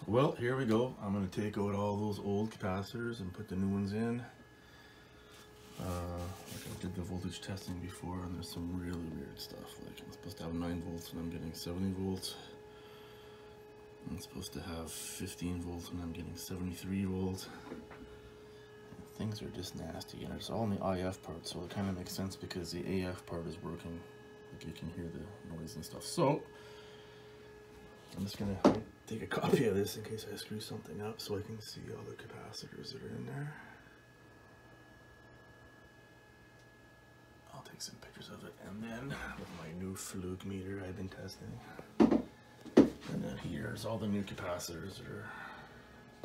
Well, here we go. I'm going to take out all those old capacitors and put the new ones in. Like I did the voltage testing before, and there's some really weird stuff. Like I'm supposed to have 9 volts and I'm getting 70 volts. I'm supposed to have 15 volts and I'm getting 73 volts. And things are just nasty, and it's all in the IF part, so it kind of makes sense because the AF part is working. Like you can hear the noise and stuff. So I'm just gonna take a copy of this in case I screw something up so I can see all the capacitors that are in there. I'll take some pictures of it, and then with my new fluke meter I've been testing. And then here's all the new capacitors that are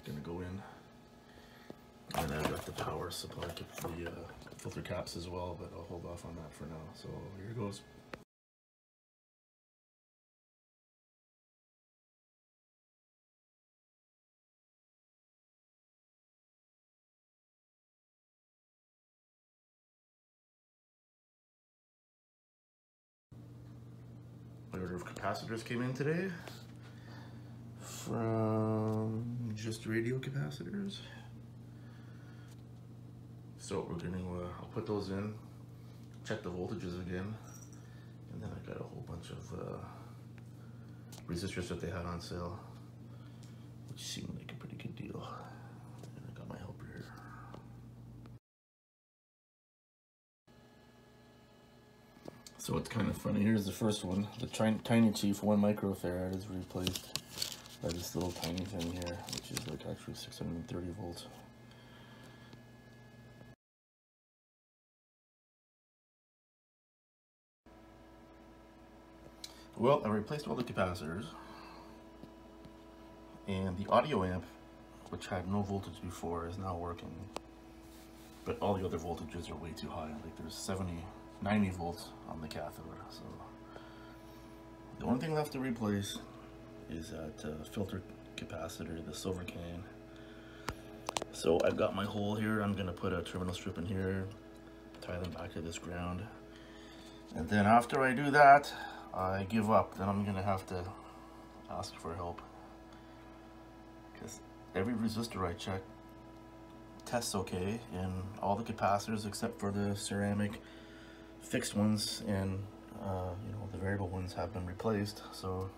gonna go in. And I've got the power supply, the filter caps as well, but I'll hold off on that for now. So here goes. My order of capacitors came in today from Just Radio Capacitors. So we're gonna, I'll put those in, check the voltages again, and then I got a whole bunch of resistors that they had on sale, which seemed like a pretty good deal. And I got my helper here. So it's kind of funny. Here's the first one. The Tiny Chief 1 microfarad is replaced by this little tiny thing here, which is like actually 630 volts. Well, I replaced all the capacitors, and the audio amp, which had no voltage before, is now working. But all the other voltages are way too high. Like there's 90 volts on the cathode. So the only thing left to replace is that filter capacitor, the silver can. So I've got my hole here. I'm gonna put a terminal strip in here, tie them back to this ground, and then after I do that, I give up. Then I'm gonna have to ask for help, because every resistor I check tests okay, and all the capacitors except for the ceramic fixed ones and you know, the variable ones have been replaced. So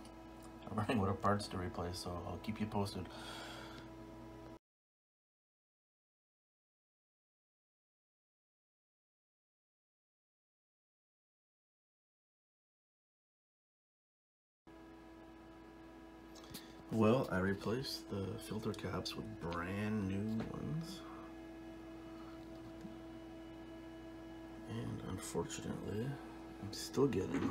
I'm running out of parts to replace, so I'll keep you posted. Well, I replaced the filter caps with brand new ones, and unfortunately I'm still getting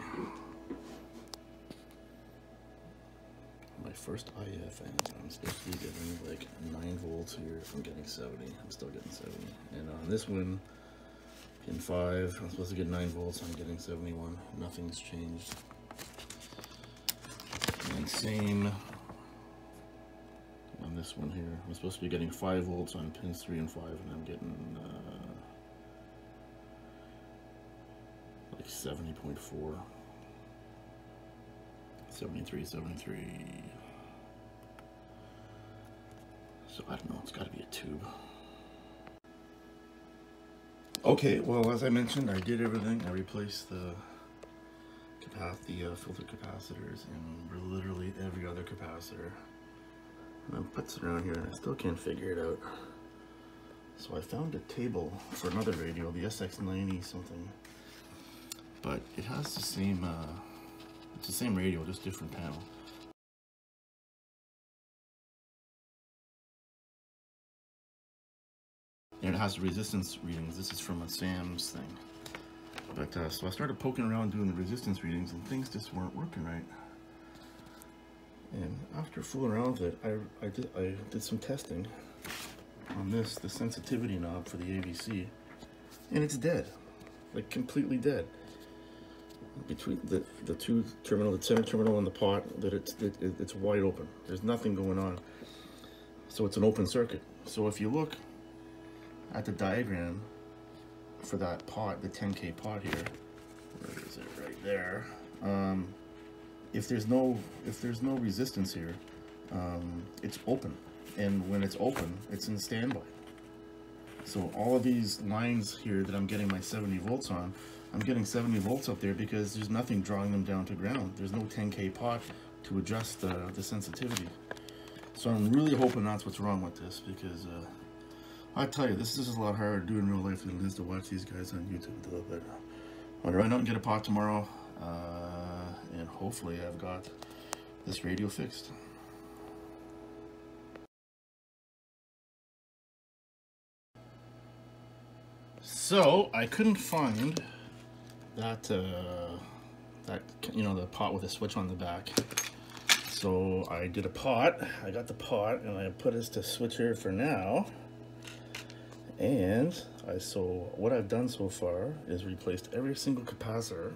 my first IF, and I'm supposed to be getting like 9 volts here. I'm getting 70. I'm still getting 70. And on this one, pin 5, I'm supposed to get 9 volts. I'm getting 71. Nothing's changed. And same on this one here. I'm supposed to be getting 5 volts on pins 3 and 5, and I'm getting like 70.4. 73. So I don't know, it's got to be a tube. Okay, well, as I mentioned, I did everything. I replaced the filter capacitors and literally every other capacitor. And I've put it around here and I still can't figure it out. So I found a table for another radio, the SX-90 something, but it has the same it's the same radio, just different panel. And it has the resistance readings. This is from a Sam's thing. But so I started poking around doing the resistance readings, and things just weren't working right. And after fooling around with it, I did some testing on the sensitivity knob for the AVC, and it's dead, like completely dead. Between the two terminal, the center terminal and the pot, that it's wide open. There's nothing going on. So it's an open circuit. So if you look at the diagram for that pot, the 10K pot here, where is it? Right there. If there's no resistance here, it's open, and when it's open, it's in standby. So all of these lines here that I'm getting my 70 volts on, I'm getting 70 volts up there because there's nothing drawing them down to ground. There's no 10K pot to adjust the sensitivity. So I'm really hoping that's what's wrong with this, because I tell you, this is a lot harder to do in real life than it is to watch these guys on YouTube do it. But I'm gonna run out and get a pot tomorrow, and hopefully I've got this radio fixed. So I couldn't find that you know, the pot with a switch on the back. So I did a pot. I got the pot and I put this to switch here for now. And so what I've done so far is replaced every single capacitor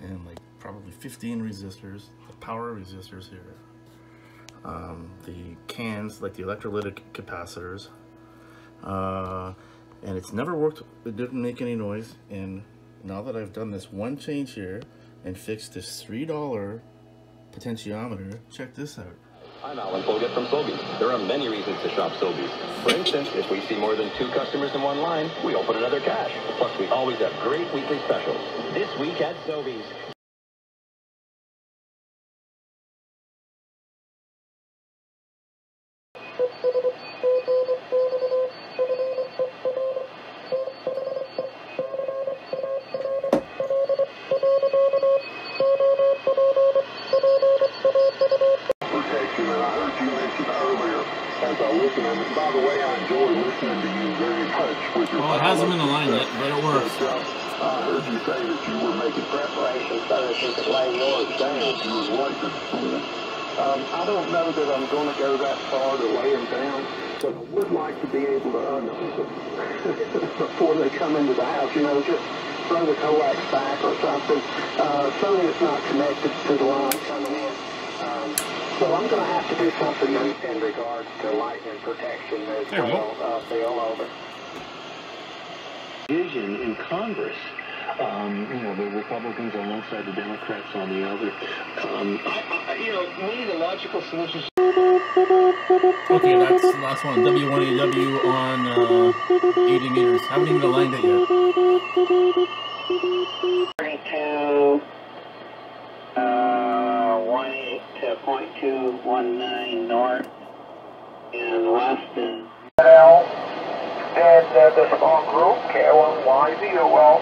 and like probably 15 resistors, the power resistors here, the cans, like the electrolytic capacitors, and it's never worked. It didn't make any noise. And now that I've done this one change here and fixed this $3 potentiometer, check this out. I'm Alan Folgett from Sobeys. There are many reasons to shop Sobeys. For instance, if we see more than 2 customers in one line, we open another cache. Plus, we always have great weekly specials. This week at Sobeys. By the way, I enjoy listening to you very much with your. Well, it hasn't been aligned yet, but it works. I heard you say that you were making preparations so that you could lay yours down. You was waiting. I don't know that I'm going to go that far to lay them down, but I would like to be able to unhook them before they come into the house. You know, just throw the coax back or something, so that it's not connected to the line coming in. So I'm going to have to do something in regards to lightning protection as well, over. Vision in Congress, you know, the Republicans on one side, the Democrats on the other. You know, me, the logical solution. Okay, that's the last one. W1AW on 80 meters. Haven't even aligned it yet. 32. 0.219 north and west is L, and the small group, K1YZ, well,